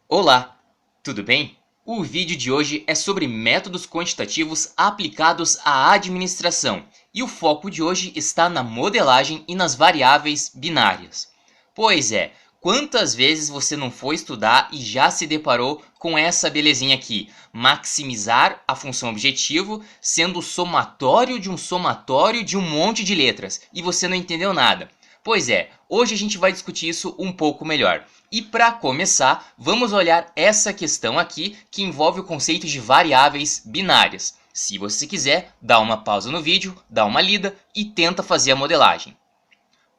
Olá, tudo bem? O vídeo de hoje é sobre métodos quantitativos aplicados à administração e o foco de hoje está na modelagem e nas variáveis binárias. Pois é, quantas vezes você não foi estudar e já se deparou com essa belezinha aqui? Maximizar a função objetivo sendo o somatório de um monte de letras e você não entendeu nada. Pois é, hoje a gente vai discutir isso um pouco melhor. E para começar, vamos olhar essa questão aqui que envolve o conceito de variáveis binárias. Se você quiser, dá uma pausa no vídeo, dá uma lida e tenta fazer a modelagem.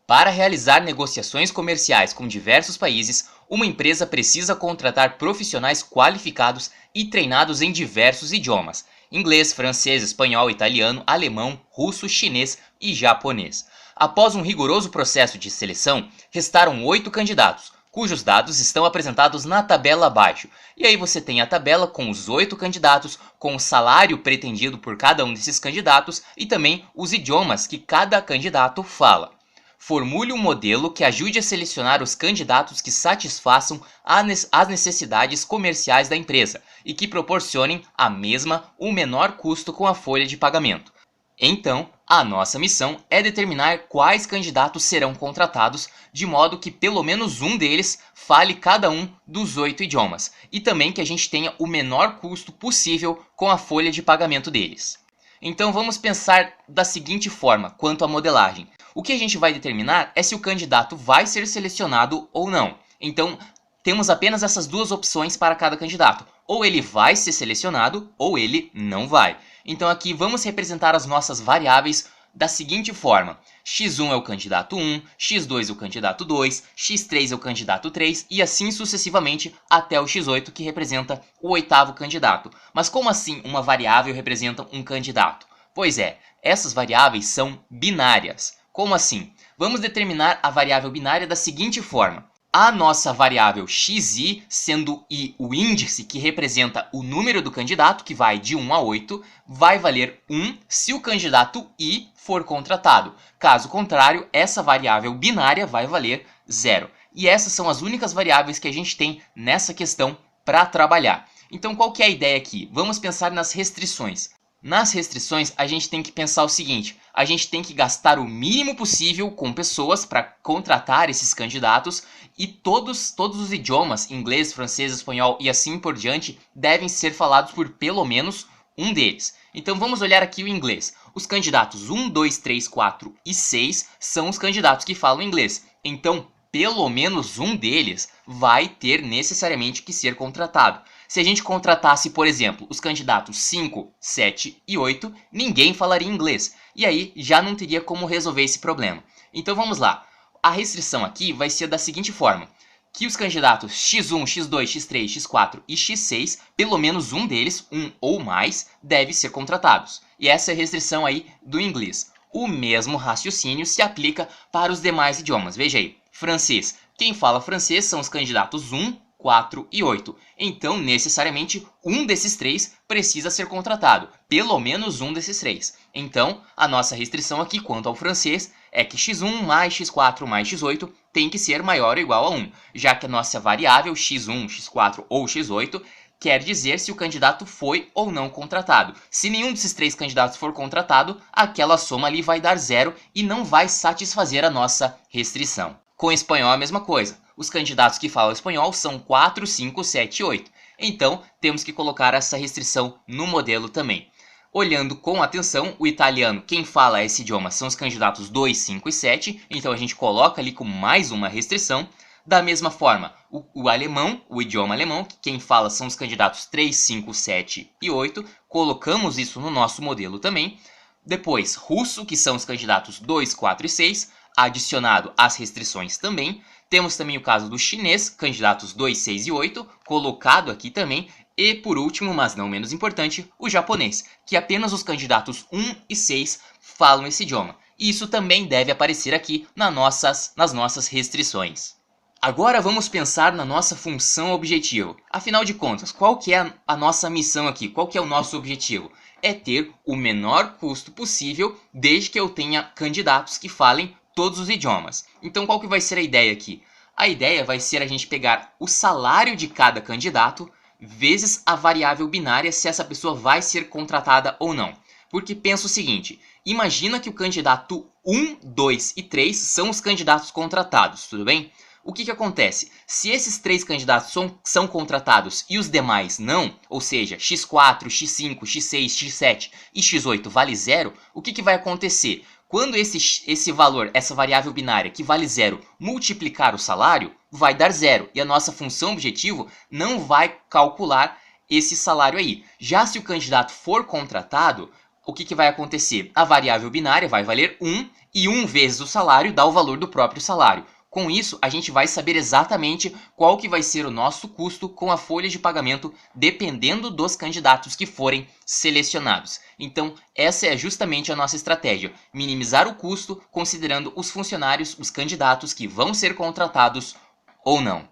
Para realizar negociações comerciais com diversos países, uma empresa precisa contratar profissionais qualificados e treinados em diversos idiomas: inglês, francês, espanhol, italiano, alemão, russo, chinês e japonês. Após um rigoroso processo de seleção, restaram 8 candidatos, cujos dados estão apresentados na tabela abaixo. E aí você tem a tabela com os 8 candidatos, com o salário pretendido por cada um desses candidatos e também os idiomas que cada candidato fala. Formule um modelo que ajude a selecionar os candidatos que satisfaçam as necessidades comerciais da empresa e que proporcionem a mesma ou menor custo com a folha de pagamento. Então, a nossa missão é determinar quais candidatos serão contratados, de modo que pelo menos um deles fale cada um dos 8 idiomas, e também que a gente tenha o menor custo possível com a folha de pagamento deles. Então vamos pensar da seguinte forma quanto à modelagem. O que a gente vai determinar é se o candidato vai ser selecionado ou não. Então temos apenas essas duas opções para cada candidato. Ou ele vai ser selecionado ou ele não vai. Então aqui vamos representar as nossas variáveis da seguinte forma: x1 é o candidato 1, x2 é o candidato 2, x3 é o candidato 3 e assim sucessivamente até o x8, que representa o oitavo candidato. Mas como assim uma variável representa um candidato? Pois é, essas variáveis são binárias. Como assim? Vamos determinar a variável binária da seguinte forma: a nossa variável xi, sendo i o índice que representa o número do candidato, que vai de 1 a 8, vai valer 1 se o candidato i for contratado. Caso contrário, essa variável binária vai valer 0. E essas são as únicas variáveis que a gente tem nessa questão para trabalhar. Então qual que é a ideia aqui? Vamos pensar nas restrições. Nas restrições, a gente tem que pensar o seguinte: a gente tem que gastar o mínimo possível com pessoas para contratar esses candidatos e todos os idiomas, inglês, francês, espanhol e assim por diante, devem ser falados por pelo menos um deles. Então vamos olhar aqui o inglês. Os candidatos 1, 2, 3, 4 e 6 são os candidatos que falam inglês. Então, pelo menos um deles vai ter necessariamente que ser contratado. Se a gente contratasse, por exemplo, os candidatos 5, 7 e 8, ninguém falaria inglês. E aí já não teria como resolver esse problema. Então vamos lá. A restrição aqui vai ser da seguinte forma: que os candidatos x1, x2, x3, x4 e x6, pelo menos um deles, um ou mais, deve ser contratados. E essa é a restrição aí do inglês. O mesmo raciocínio se aplica para os demais idiomas. Veja aí, francês. Quem fala francês são os candidatos 1, 4 e 8. Então, necessariamente, um desses três precisa ser contratado. Pelo menos um desses três. Então, a nossa restrição aqui quanto ao francês é que x1 mais x4 mais x8 tem que ser maior ou igual a 1, já que a nossa variável x1, x4 ou x8 quer dizer se o candidato foi ou não contratado. Se nenhum desses três candidatos for contratado, aquela soma ali vai dar 0 e não vai satisfazer a nossa restrição. Com espanhol é a mesma coisa. Os candidatos que falam espanhol são 4, 5, 7 e 8. Então, temos que colocar essa restrição no modelo também. Olhando com atenção, o italiano, quem fala esse idioma, são os candidatos 2, 5 e 7. Então, a gente coloca ali como mais uma restrição. Da mesma forma, o alemão, o idioma alemão, quem fala são os candidatos 3, 5, 7 e 8. Colocamos isso no nosso modelo também. Depois, russo, que são os candidatos 2, 4 e 6, adicionado às restrições também. Temos também o caso do chinês, candidatos 2, 6 e 8, colocado aqui também. E por último, mas não menos importante, o japonês, que apenas os candidatos 1 e 6 falam esse idioma. E isso também deve aparecer aqui nas nossas restrições. Agora vamos pensar na nossa função objetivo. Afinal de contas, qual que é a nossa missão aqui? Qual que é o nosso objetivo? É ter o menor custo possível, desde que eu tenha candidatos que falem todos os idiomas. Então qual que vai ser a ideia aqui? A ideia vai ser a gente pegar o salário de cada candidato vezes a variável binária se essa pessoa vai ser contratada ou não. Porque pensa o seguinte, imagina que o candidato 1, 2 e 3 são os candidatos contratados, tudo bem? O que acontece? Se esses 3 candidatos são contratados e os demais não, ou seja, x4, x5, x6, x7 e x8 vale 0, o que vai acontecer? Quando esse valor, essa variável binária que vale 0, multiplicar o salário, vai dar 0. E a nossa função objetivo não vai calcular esse salário aí. Já se o candidato for contratado, o que vai acontecer? A variável binária vai valer 1 e 1 vezes o salário dá o valor do próprio salário. Com isso, a gente vai saber exatamente qual que vai ser o nosso custo com a folha de pagamento, dependendo dos candidatos que forem selecionados. Então, essa é justamente a nossa estratégia, minimizar o custo considerando os funcionários, os candidatos que vão ser contratados ou não.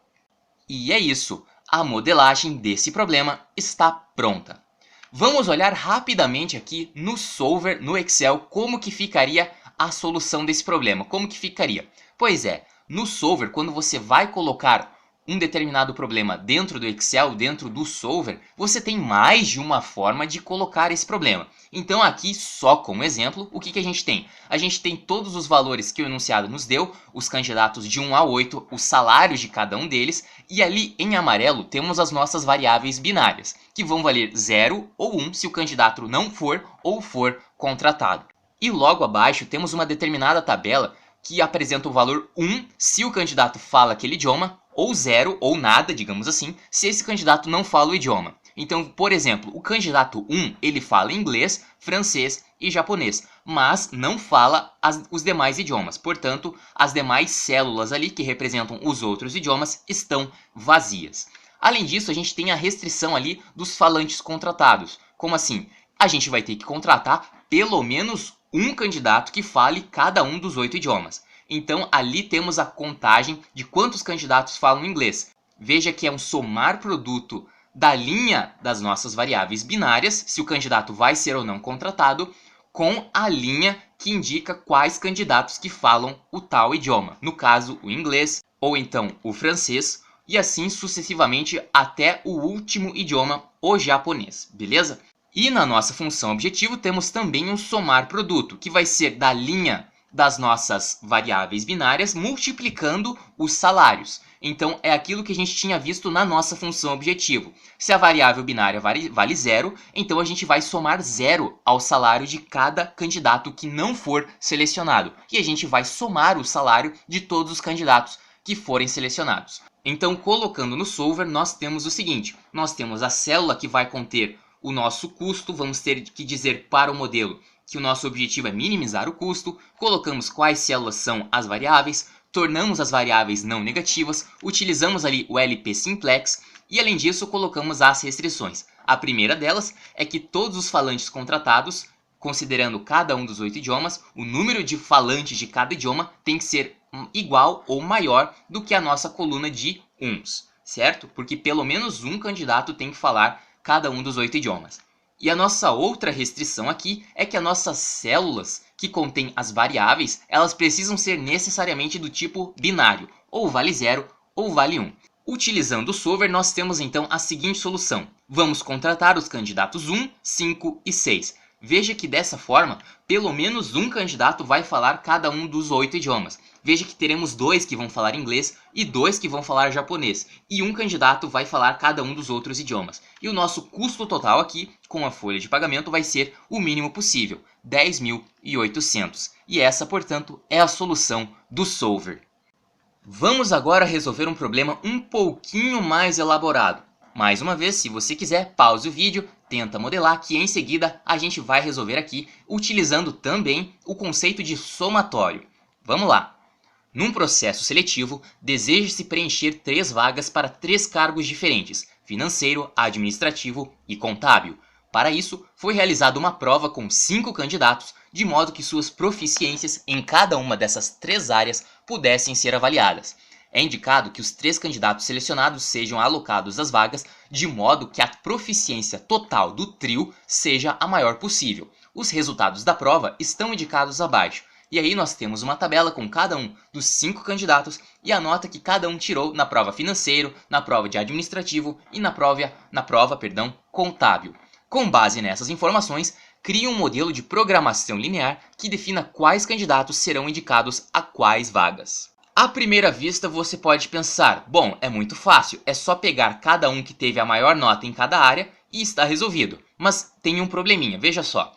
E é isso, a modelagem desse problema está pronta. Vamos olhar rapidamente aqui no Solver, no Excel, como que ficaria a solução desse problema. Como que ficaria? Pois é, no Solver, quando você vai colocar um determinado problema dentro do Excel, dentro do Solver, você tem mais de uma forma de colocar esse problema. Então aqui, só como exemplo, o que a gente tem? A gente tem todos os valores que o enunciado nos deu, os candidatos de 1 a 8, os salários de cada um deles, e ali em amarelo temos as nossas variáveis binárias, que vão valer 0 ou 1 se o candidato não for ou for contratado. E logo abaixo temos uma determinada tabela que apresenta o valor 1 se o candidato fala aquele idioma, ou 0 ou nada, digamos assim, se esse candidato não fala o idioma. Então, por exemplo, o candidato 1, ele fala inglês, francês e japonês, mas não fala os demais idiomas. Portanto, as demais células ali que representam os outros idiomas estão vazias. Além disso, a gente tem a restrição ali dos falantes contratados. Como assim? A gente vai ter que contratar pelo menos um candidato que fale cada um dos 8 idiomas. Então ali temos a contagem de quantos candidatos falam inglês. Veja que é um somar produto da linha das nossas variáveis binárias, se o candidato vai ser ou não contratado, com a linha que indica quais candidatos que falam o tal idioma. No caso, o inglês ou então o francês, e assim sucessivamente até o último idioma, o japonês, beleza? E na nossa função objetivo temos também um somar produto, que vai ser da linha das nossas variáveis binárias multiplicando os salários. Então é aquilo que a gente tinha visto na nossa função objetivo. Se a variável binária vale 0, então a gente vai somar 0 ao salário de cada candidato que não for selecionado. E a gente vai somar o salário de todos os candidatos que forem selecionados. Então, colocando no Solver, nós temos o seguinte. Nós temos a célula que vai conter o nosso custo, vamos ter que dizer para o modelo que o nosso objetivo é minimizar o custo, colocamos quais células são as variáveis, tornamos as variáveis não negativas, utilizamos ali o LP Simplex e além disso colocamos as restrições. A primeira delas é que todos os falantes contratados, considerando cada um dos 8 idiomas, o número de falantes de cada idioma tem que ser igual ou maior do que a nossa coluna de uns, certo? Porque pelo menos um candidato tem que falar cada um dos 8 idiomas. E a nossa outra restrição aqui é que as nossas células que contêm as variáveis, elas precisam ser necessariamente do tipo binário, ou vale 0 ou vale 1. Utilizando o Solver, nós temos então a seguinte solução. Vamos contratar os candidatos 1, 5 e 6. Veja que dessa forma, pelo menos um candidato vai falar cada um dos 8 idiomas. Veja que teremos 2 que vão falar inglês e 2 que vão falar japonês. E um candidato vai falar cada um dos outros idiomas. E o nosso custo total aqui, com a folha de pagamento, vai ser o mínimo possível, 10.800. E essa, portanto, é a solução do Solver. Vamos agora resolver um problema um pouquinho mais elaborado. Mais uma vez, se você quiser, pause o vídeo, tenta modelar, que em seguida a gente vai resolver aqui, utilizando também o conceito de somatório. Vamos lá! Num processo seletivo, deseja-se preencher 3 vagas para 3 cargos diferentes, financeiro, administrativo e contábil. Para isso, foi realizada uma prova com 5 candidatos, de modo que suas proficiências em cada uma dessas 3 áreas pudessem ser avaliadas. É indicado que os 3 candidatos selecionados sejam alocados às vagas, de modo que a proficiência total do trio seja a maior possível. Os resultados da prova estão indicados abaixo. E aí nós temos uma tabela com cada um dos 5 candidatos e a nota que cada um tirou na prova financeiro, na prova de administrativo e na prova, contábil. Com base nessas informações, crie um modelo de programação linear que defina quais candidatos serão indicados a quais vagas. À primeira vista você pode pensar, bom, é muito fácil, é só pegar cada um que teve a maior nota em cada área e está resolvido. Mas tem um probleminha, veja só.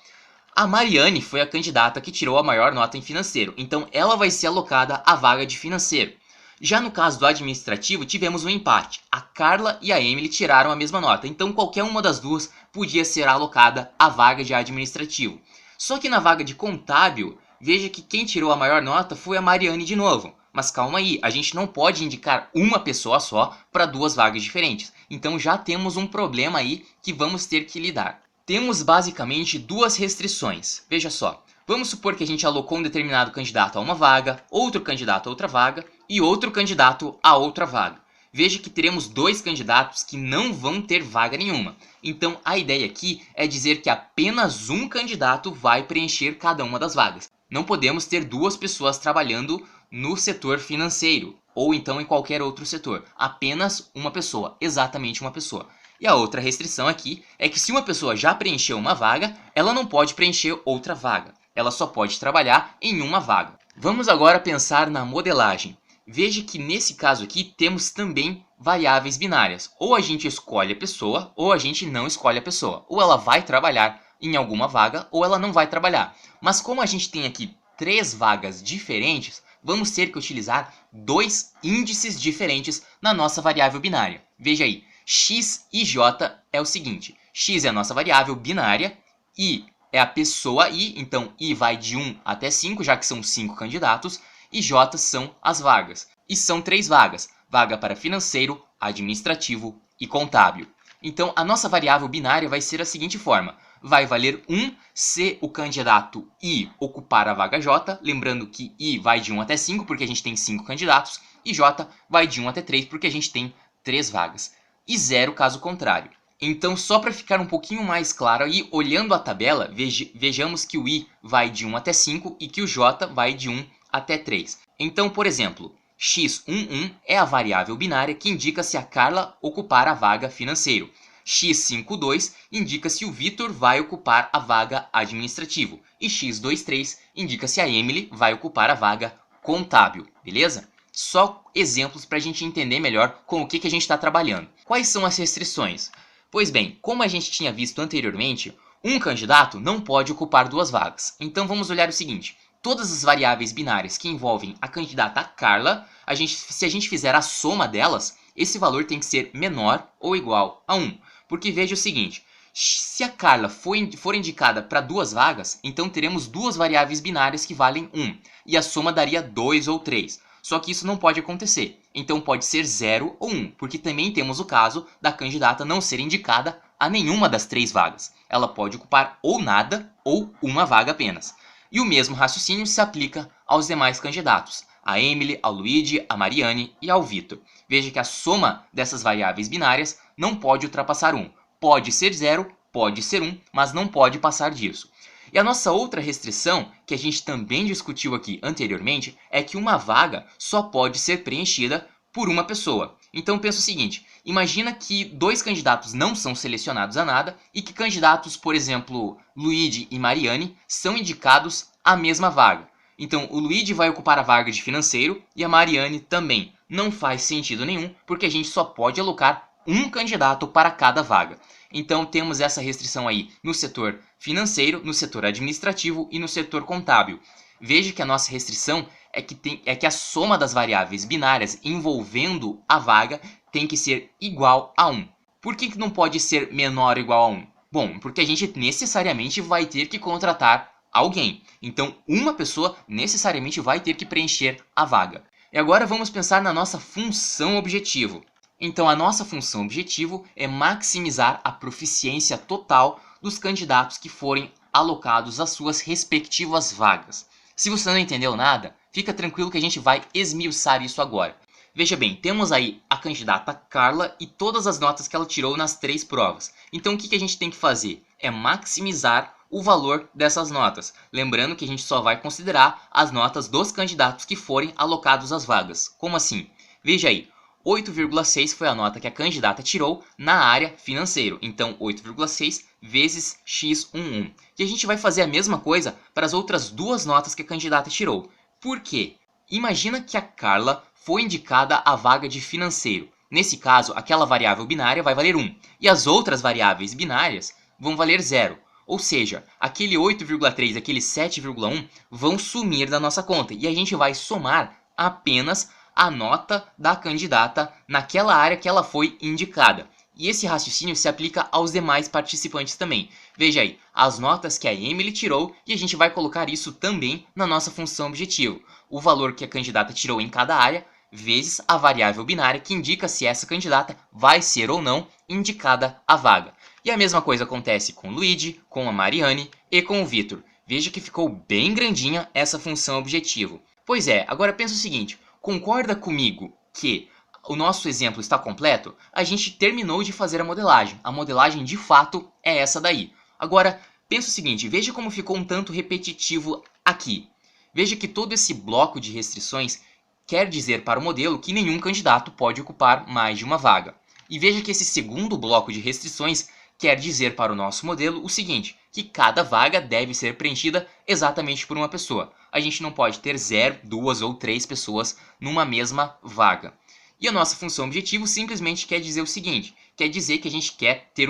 A Mariane foi a candidata que tirou a maior nota em financeiro, então ela vai ser alocada à vaga de financeiro. Já no caso do administrativo, tivemos um empate. A Carla e a Emily tiraram a mesma nota, então qualquer uma das duas podia ser alocada à vaga de administrativo. Só que na vaga de contábil, veja que quem tirou a maior nota foi a Mariane de novo. Mas calma aí, a gente não pode indicar uma pessoa só para duas vagas diferentes. Então já temos um problema aí que vamos ter que lidar. Temos basicamente duas restrições. Veja só, vamos supor que a gente alocou um determinado candidato a uma vaga, outro candidato a outra vaga e outro candidato a outra vaga. Veja que teremos dois candidatos que não vão ter vaga nenhuma. Então a ideia aqui é dizer que apenas um candidato vai preencher cada uma das vagas. Não podemos ter duas pessoas trabalhando no setor financeiro ou então em qualquer outro setor. Apenas uma pessoa, exatamente uma pessoa. E a outra restrição aqui é que se uma pessoa já preencheu uma vaga, ela não pode preencher outra vaga. Ela só pode trabalhar em uma vaga. Vamos agora pensar na modelagem. Veja que nesse caso aqui temos também variáveis binárias. Ou a gente escolhe a pessoa, ou a gente não escolhe a pessoa. Ou ela vai trabalhar em alguma vaga, ou ela não vai trabalhar. Mas como a gente tem aqui 3 vagas diferentes, vamos ter que utilizar 2 índices diferentes na nossa variável binária. Veja aí. X e J é o seguinte, X é a nossa variável binária, I é a pessoa I, então I vai de 1 até 5, já que são 5 candidatos, e J são as vagas. E são 3 vagas, vaga para financeiro, administrativo e contábil. Então a nossa variável binária vai ser a seguinte forma, vai valer 1 se o candidato I ocupar a vaga J, lembrando que I vai de 1 até 5 porque a gente tem 5 candidatos, e J vai de 1 até 3 porque a gente tem 3 vagas. E 0 caso contrário. Então, só para ficar um pouquinho mais claro aí, olhando a tabela, vejamos que o I vai de 1 até 5 e que o J vai de 1 até 3. Então, por exemplo, x11 é a variável binária que indica se a Carla ocupar a vaga financeiro. x52 indica se o Vitor vai ocupar a vaga administrativo. E x23 indica se a Emily vai ocupar a vaga contábil, beleza? Só exemplos para a gente entender melhor com o que a gente está trabalhando. Quais são as restrições? Pois bem, como a gente tinha visto anteriormente, um candidato não pode ocupar 2 vagas. Então vamos olhar o seguinte, todas as variáveis binárias que envolvem a candidata Carla, se a gente fizer a soma delas, esse valor tem que ser menor ou igual a 1. Porque veja o seguinte, se a Carla for indicada para 2 vagas, então teremos 2 variáveis binárias que valem 1, e a soma daria 2 ou 3. Só que isso não pode acontecer, então pode ser 0 ou 1, porque também temos o caso da candidata não ser indicada a nenhuma das 3 vagas. Ela pode ocupar ou nada ou uma vaga apenas. E o mesmo raciocínio se aplica aos demais candidatos, a Emily, ao Luigi, a Mariane e ao Vitor. Veja que a soma dessas variáveis binárias não pode ultrapassar 1. Pode ser 0, pode ser 1, mas não pode passar disso. E a nossa outra restrição, que a gente também discutiu aqui anteriormente, é que uma vaga só pode ser preenchida por uma pessoa. Então pensa o seguinte, imagina que 2 candidatos não são selecionados a nada e que candidatos, por exemplo, Luigi e Mariane, são indicados à mesma vaga. Então o Luigi vai ocupar a vaga de financeiro e a Mariane também. Não faz sentido nenhum, porque a gente só pode alocar um candidato para cada vaga. Então temos essa restrição aí no setor financeiro, no setor administrativo e no setor contábil. Veja que a nossa restrição é que a soma das variáveis binárias envolvendo a vaga tem que ser igual a 1. Por que não pode ser menor ou igual a 1? Bom, porque a gente necessariamente vai ter que contratar alguém. Então uma pessoa necessariamente vai ter que preencher a vaga. E agora vamos pensar na nossa função objetivo. Então a nossa função objetivo é maximizar a proficiência total dos candidatos que forem alocados às suas respectivas vagas. Se você não entendeu nada, fica tranquilo que a gente vai esmiuçar isso agora. Veja bem, temos aí a candidata Carla e todas as notas que ela tirou nas 3 provas. Então o que a gente tem que fazer? É maximizar o valor dessas notas. Lembrando que a gente só vai considerar as notas dos candidatos que forem alocados às vagas. Como assim? Veja aí, 8,6 foi a nota que a candidata tirou na área financeiro. Então, 8,6 vezes x11. E a gente vai fazer a mesma coisa para as outras duas notas que a candidata tirou. Por quê? Imagina que a Carla foi indicada à vaga de financeiro. Nesse caso, aquela variável binária vai valer 1 e as outras variáveis binárias vão valer 0. Ou seja, aquele 8,3 e aquele 7,1 vão sumir da nossa conta e a gente vai somar apenas a nota da candidata naquela área que ela foi indicada. E esse raciocínio se aplica aos demais participantes também. Veja aí, as notas que a Emily tirou e a gente vai colocar isso também na nossa função objetivo. O valor que a candidata tirou em cada área vezes a variável binária que indica se essa candidata vai ser ou não indicada à vaga. E a mesma coisa acontece com o Luigi, com a Mariane e com o Vitor. Veja que ficou bem grandinha essa função objetivo. Pois é, agora pensa o seguinte, concorda comigo que o nosso exemplo está completo? A gente terminou de fazer a modelagem. A modelagem de fato é essa daí. Agora, pensa o seguinte, veja como ficou um tanto repetitivo aqui. Veja que todo esse bloco de restrições quer dizer para o modelo que nenhum candidato pode ocupar mais de uma vaga. E veja que esse segundo bloco de restrições quer dizer para o nosso modelo o seguinte, que cada vaga deve ser preenchida exatamente por uma pessoa. A gente não pode ter 0, 2 ou 3 pessoas numa mesma vaga. E a nossa função objetivo simplesmente quer dizer o seguinte, quer dizer que a gente quer ter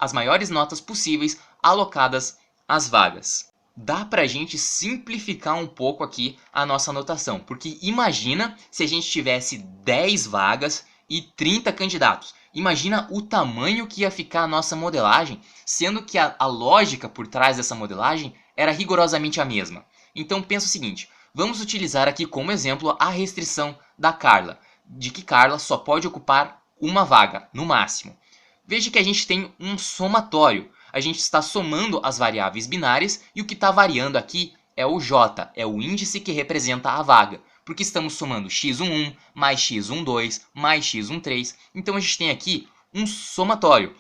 as maiores notas possíveis alocadas às vagas. Dá para a gente simplificar um pouco aqui a nossa anotação, porque imagina se a gente tivesse 10 vagas e 30 candidatos. Imagina o tamanho que ia ficar a nossa modelagem, sendo que a lógica por trás dessa modelagem era rigorosamente a mesma. Então pensa o seguinte, vamos utilizar aqui como exemplo a restrição da Carla, de que Carla só pode ocupar uma vaga, no máximo. Veja que a gente tem um somatório. A gente está somando as variáveis binárias e o que está variando aqui é o J, é o índice que representa a vaga. Porque estamos somando x11 mais x12 mais x13. Então a gente tem aqui um somatório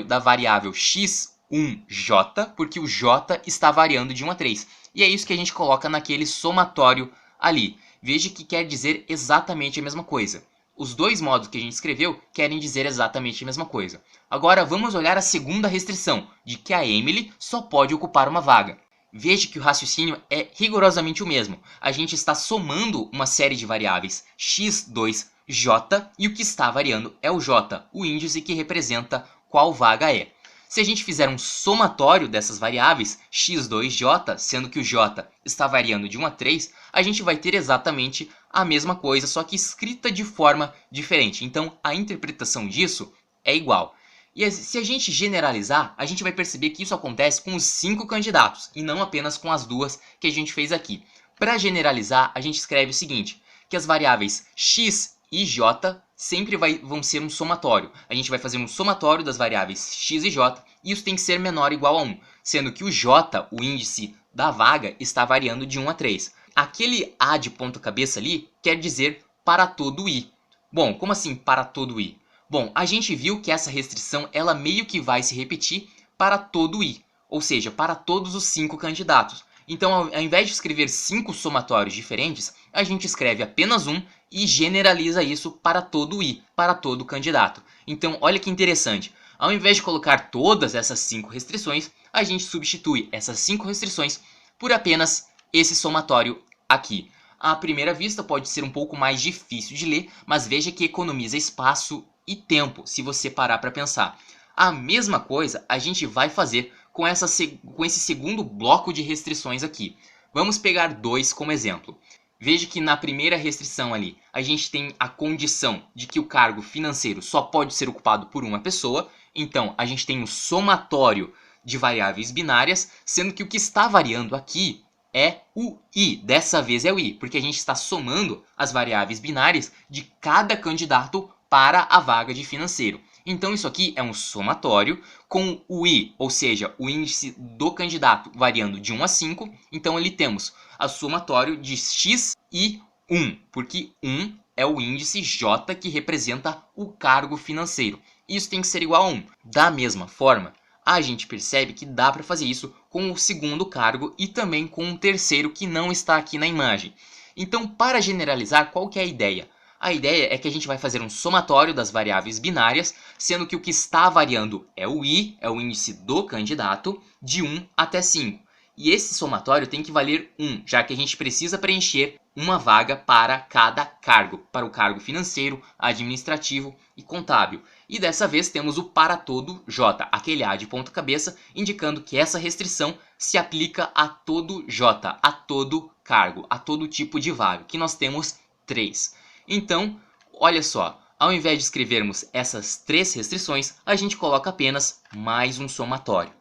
da variável x1j, porque o j está variando de 1 a 3. E é isso que a gente coloca naquele somatório ali. Veja que quer dizer exatamente a mesma coisa. Os dois modos que a gente escreveu querem dizer exatamente a mesma coisa. Agora vamos olhar a segunda restrição, de que a Emily só pode ocupar uma vaga. Veja que o raciocínio é rigorosamente o mesmo. A gente está somando uma série de variáveis x2j e o que está variando é o j, o índice que representa qual vaga é. Se a gente fizer um somatório dessas variáveis, x2j, sendo que o j está variando de 1 a 3, a gente vai ter exatamente a mesma coisa, só que escrita de forma diferente. Então, a interpretação disso é igual. E se a gente generalizar, a gente vai perceber que isso acontece com os 5 candidatos, e não apenas com as duas que a gente fez aqui. Para generalizar, a gente escreve o seguinte, que as variáveis x e j sempre vão ser um somatório. A gente vai fazer um somatório das variáveis x e j, e isso tem que ser menor ou igual a 1, sendo que o j, o índice da vaga, está variando de 1 a 3. Aquele A de ponta cabeça ali quer dizer para todo i. Bom, como assim para todo i? Bom, a gente viu que essa restrição ela meio que vai se repetir para todo i, ou seja, para todos os 5 candidatos. Então, ao invés de escrever 5 somatórios diferentes, a gente escreve apenas um e generaliza isso para todo i, para todo candidato. Então, olha que interessante. Ao invés de colocar todas essas 5 restrições, a gente substitui essas 5 restrições por apenas esse somatório aqui. À primeira vista pode ser um pouco mais difícil de ler, mas veja que economiza espaço e tempo, se você parar para pensar. A mesma coisa a gente vai fazer com esse segundo bloco de restrições aqui. Vamos pegar 2 como exemplo. Veja que na primeira restrição ali, a gente tem a condição de que o cargo financeiro só pode ser ocupado por uma pessoa. Então, a gente tem um somatório de variáveis binárias, sendo que o que está variando aqui é o i. Dessa vez é o i, porque a gente está somando as variáveis binárias de cada candidato para a vaga de financeiro. Então isso aqui é um somatório com o i, ou seja, o índice do candidato variando de 1 a 5. Então ali temos o somatório de x e 1, porque 1 é o índice j que representa o cargo financeiro. Isso tem que ser igual a 1. Da mesma forma, a gente percebe que dá para fazer isso com o segundo cargo e também com o terceiro que não está aqui na imagem. Então, para generalizar, qual que é a ideia? A ideia é que a gente vai fazer um somatório das variáveis binárias, sendo que o que está variando é o i, é o índice do candidato, de 1 até 5. E esse somatório tem que valer 1, já que a gente precisa preencher uma vaga para cada cargo, para o cargo financeiro, administrativo e contábil. E dessa vez temos o para todo J, aquele A de ponta cabeça, indicando que essa restrição se aplica a todo J, a todo cargo, a todo tipo de vaga, que nós temos 3. Então, olha só, ao invés de escrevermos essas 3 restrições, a gente coloca apenas mais um somatório.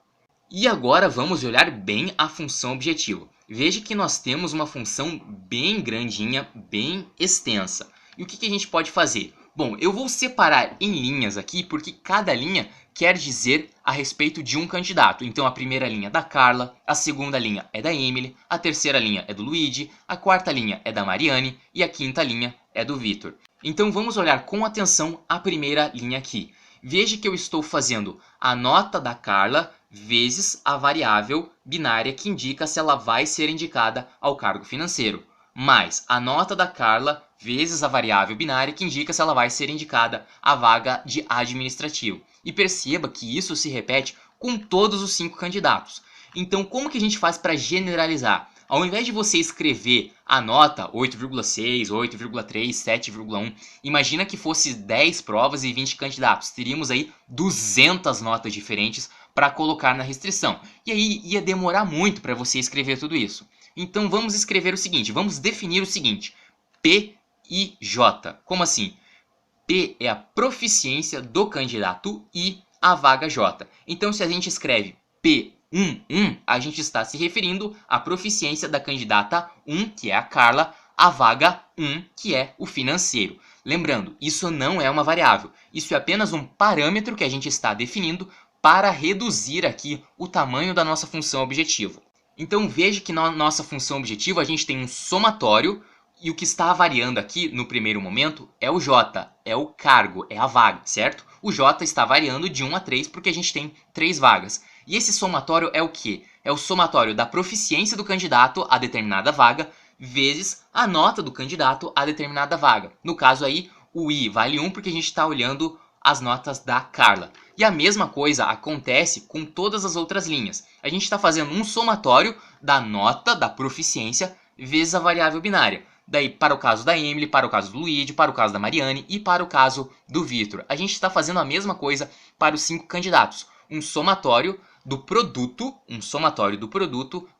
E agora vamos olhar bem a função objetivo. Veja que nós temos uma função bem grandinha, bem extensa. E o que a gente pode fazer? Bom, eu vou separar em linhas aqui, porque cada linha quer dizer a respeito de um candidato. Então a primeira linha é da Carla, a segunda linha é da Emily, a terceira linha é do Luigi, a quarta linha é da Mariane e a quinta linha é do Vitor. Então vamos olhar com atenção a primeira linha aqui. Veja que eu estou fazendo a nota da Carla vezes a variável binária que indica se ela vai ser indicada ao cargo financeiro, mais a nota da Carla vezes a variável binária que indica se ela vai ser indicada à vaga de administrativo. E perceba que isso se repete com todos os 5 candidatos. Então, como que a gente faz para generalizar? Ao invés de você escrever a nota 8,6, 8,3, 7,1, imagina que fosse 10 provas e 20 candidatos. Teríamos aí 200 notas diferentes para colocar na restrição. E aí ia demorar muito para você escrever tudo isso. Então vamos escrever o seguinte, vamos definir o seguinte, P e J. Como assim? P é a proficiência do candidato I à vaga J. Então se a gente escreve P11, a gente está se referindo à proficiência da candidata 1, que é a Carla, à vaga 1, que é o financeiro. Lembrando, isso não é uma variável, isso é apenas um parâmetro que a gente está definindo para reduzir aqui o tamanho da nossa função objetivo. Então veja que na nossa função objetivo a gente tem um somatório e o que está variando aqui no primeiro momento é o J, é o cargo, é a vaga, certo? O J está variando de 1 a 3 porque a gente tem 3 vagas. E esse somatório é o quê? É o somatório da proficiência do candidato a determinada vaga vezes a nota do candidato a determinada vaga. No caso aí, o I vale 1 porque a gente está olhando as notas da Carla. E a mesma coisa acontece com todas as outras linhas. A gente está fazendo um somatório da nota da proficiência vezes a variável binária. Daí para o caso da Emily, para o caso do Luigi, para o caso da Mariane e para o caso do Vitor. A gente está fazendo a mesma coisa para os 5 candidatos. Um somatório do produto,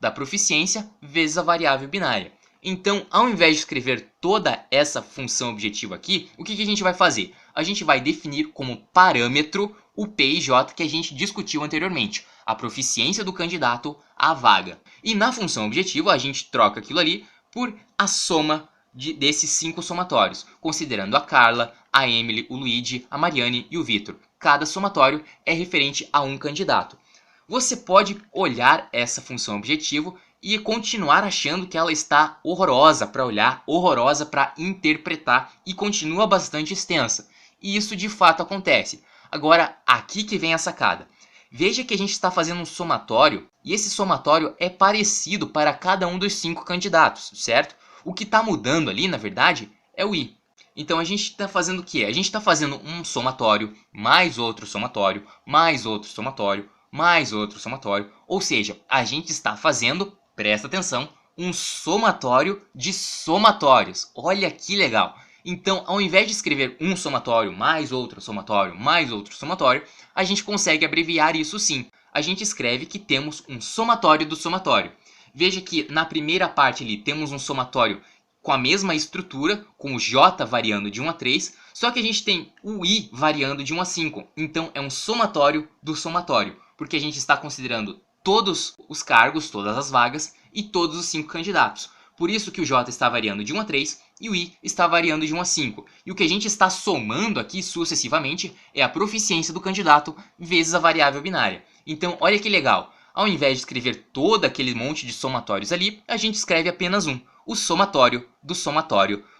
da proficiência vezes a variável binária. Então, ao invés de escrever toda essa função objetiva aqui, o que a gente vai fazer? A gente vai definir como parâmetro o P e J que a gente discutiu anteriormente, a proficiência do candidato à vaga. E na função objetiva a gente troca aquilo ali por a soma desses 5 somatórios, considerando a Carla, a Emily, o Luigi, a Mariane e o Vitor. Cada somatório é referente a um candidato. Você pode olhar essa função objetivo e continuar achando que ela está horrorosa para olhar, horrorosa para interpretar e continua bastante extensa. E isso de fato acontece. Agora, aqui que vem a sacada. Veja que a gente está fazendo um somatório e esse somatório é parecido para cada um dos 5 candidatos, certo? O que está mudando ali, na verdade, é o I. Então a gente está fazendo o quê? A gente está fazendo um somatório, mais outro somatório, mais outro somatório, mais outro somatório. Ou seja, a gente está fazendo, presta atenção, um somatório de somatórios. Olha que legal! Então, ao invés de escrever um somatório, mais outro somatório, mais outro somatório, a gente consegue abreviar isso sim. A gente escreve que temos um somatório do somatório. Veja que na primeira parte ali temos um somatório com a mesma estrutura, com o J variando de 1 a 3, só que a gente tem o I variando de 1 a 5. Então é um somatório do somatório, porque a gente está considerando todos os cargos, todas as vagas e todos os 5 candidatos. Por isso que o J está variando de 1 a 3 e o I está variando de 1 a 5. E o que a gente está somando aqui sucessivamente é a proficiência do candidato vezes a variável binária. Então olha que legal, ao invés de escrever todo aquele monte de somatórios ali, a gente escreve apenas um, o somatório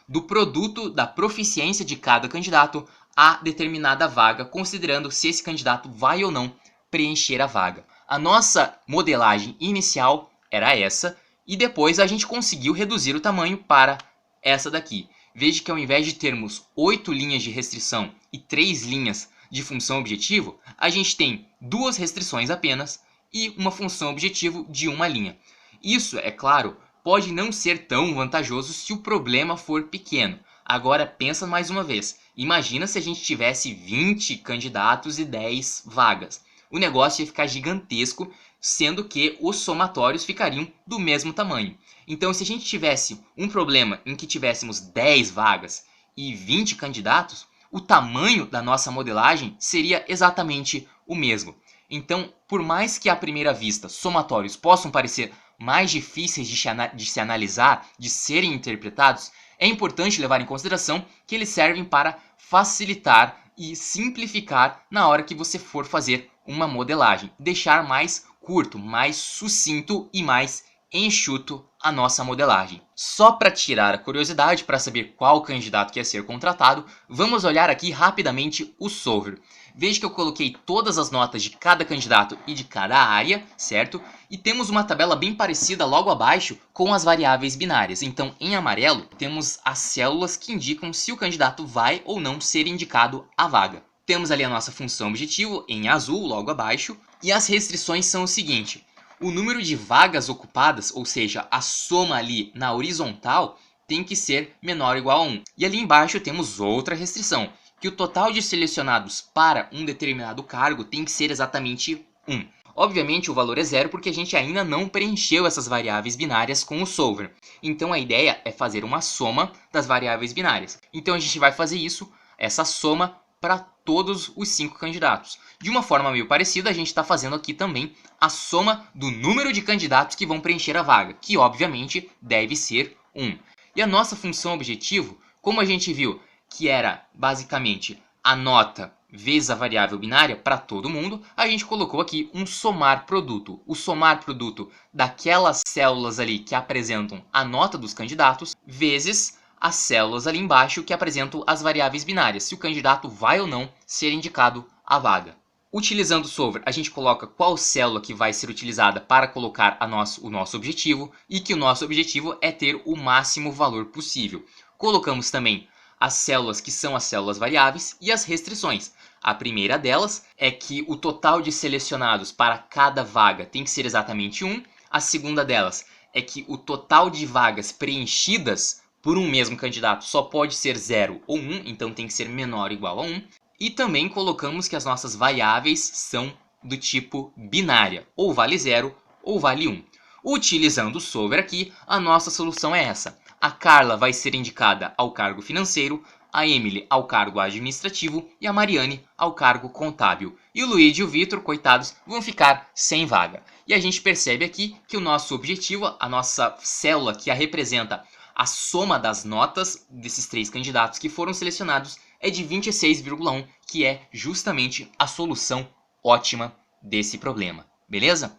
do produto da proficiência de cada candidato a determinada vaga, considerando se esse candidato vai ou não preencher a vaga. A nossa modelagem inicial era essa e depois a gente conseguiu reduzir o tamanho para essa daqui. Veja que ao invés de termos 8 linhas de restrição e 3 linhas de função objetivo, a gente tem 2 restrições apenas e uma função objetivo de uma linha. Isso, é claro, pode não ser tão vantajoso se o problema for pequeno. Agora pensa mais uma vez, imagina se a gente tivesse 20 candidatos e 10 vagas. O negócio ia ficar gigantesco, sendo que os somatórios ficariam do mesmo tamanho. Então, se a gente tivesse um problema em que tivéssemos 10 vagas e 20 candidatos, o tamanho da nossa modelagem seria exatamente o mesmo. Então, por mais que à primeira vista somatórios possam parecer mais difíceis de se analisar, de serem interpretados, é importante levar em consideração que eles servem para facilitar e simplificar na hora que você for fazer uma modelagem, deixar mais curto, mais sucinto e mais enxuto a nossa modelagem. Só para tirar a curiosidade, para saber qual candidato quer ser contratado, vamos olhar aqui rapidamente o solver. Veja que eu coloquei todas as notas de cada candidato e de cada área, certo? E temos uma tabela bem parecida logo abaixo com as variáveis binárias. Então, em amarelo, temos as células que indicam se o candidato vai ou não ser indicado à vaga. Temos ali a nossa função objetivo em azul, logo abaixo, e as restrições são o seguinte: o número de vagas ocupadas, ou seja, a soma ali na horizontal, tem que ser menor ou igual a 1. E ali embaixo temos outra restrição, que o total de selecionados para um determinado cargo tem que ser exatamente 1. Obviamente o valor é zero porque a gente ainda não preencheu essas variáveis binárias com o solver. Então a ideia é fazer uma soma das variáveis binárias. Então a gente vai fazer isso, essa soma, para todos os 5 candidatos. De uma forma meio parecida, a gente está fazendo aqui também a soma do número de candidatos que vão preencher a vaga, que obviamente deve ser 1. E a nossa função objetivo, como a gente viu que era basicamente a nota vezes a variável binária para todo mundo, a gente colocou aqui um somar produto. O somar produto daquelas células ali que apresentam a nota dos candidatos, vezes as células ali embaixo que apresentam as variáveis binárias, se o candidato vai ou não ser indicado à vaga. Utilizando o solver, a gente coloca qual célula que vai ser utilizada para colocar o nosso objetivo e que o nosso objetivo é ter o máximo valor possível. Colocamos também as células que são as células variáveis e as restrições. A primeira delas é que o total de selecionados para cada vaga tem que ser exatamente 1. A segunda delas é que o total de vagas preenchidas por um mesmo candidato só pode ser 0 ou 1, então tem que ser menor ou igual a 1. E também colocamos que as nossas variáveis são do tipo binária, ou vale 0 ou vale 1. Utilizando o solver aqui, a nossa solução é essa. A Carla vai ser indicada ao cargo financeiro, a Emily ao cargo administrativo e a Mariane ao cargo contábil. E o Luigi e o Vitor, coitados, vão ficar sem vaga. E a gente percebe aqui que o nosso objetivo, a nossa célula que a representa a soma das notas desses 3 candidatos que foram selecionados é de 26,1, que é justamente a solução ótima desse problema. Beleza?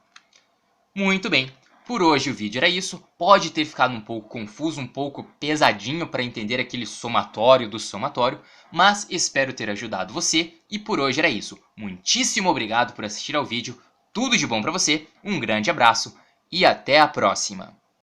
Muito bem. Por hoje o vídeo era isso. Pode ter ficado um pouco confuso, um pouco pesadinho para entender aquele somatório do somatório, mas espero ter ajudado você e por hoje era isso. Muitíssimo obrigado por assistir ao vídeo. Tudo de bom para você, um grande abraço e até a próxima.